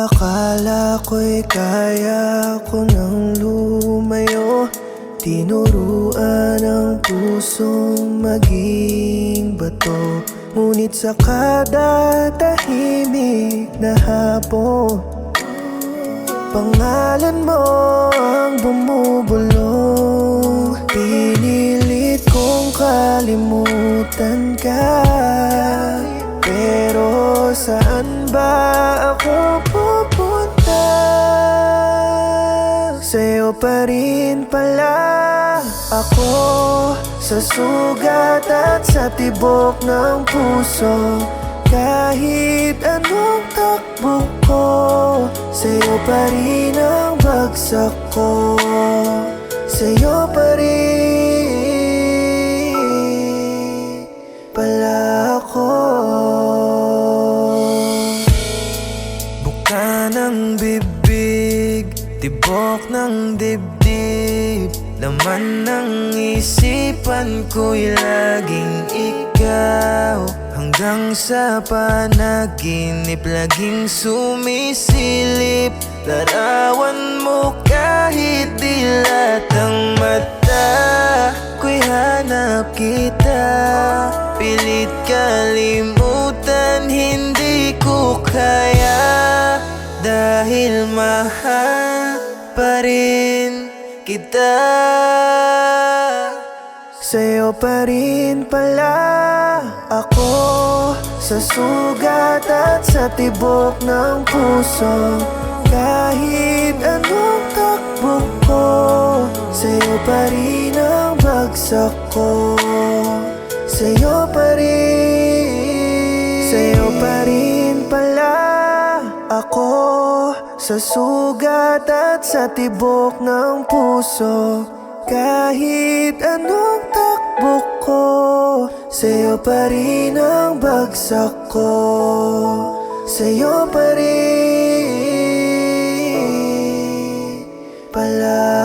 Akala ko'y kaya ko nang lumayo. Tinuruan ang pusong maging bato. Ngunit sa kada tahimik na hapon, pangalan mo ang bumubulong. Pinilit kong kalimutan ka, pero saan ba ako pupunta? Sa'yo pa rin pala ako, sa sugat at sa tibok ng puso. Kahit anong takbo ko, sa'yo pa rin ang bagsak ko. Sa'yo pa rin pala ako. Buka ng bibig, tibok ng dibdib, laman ng isipan ko'y laging ikaw. Hanggang sa panaginip, laging sumisilip. Larawan mo kahit dilat ang mata, ko'y hanap kita. Pilit kalimutan, hindi ko kaya, dahil mahal pa rin kita. Sa'yo pa rin pala ako, sa sugat at sa tibok ng puso. Kahit anong takbo ko, sa'yo pa rin ang bagsak ko. Sa'yo pa rin, sa'yo pa rin pala ako, sa sugat at sa tibok ng puso. Kahit anong takbo ko, sa'yo pa rin ang bagsak ko. Sa'yo pa rin pala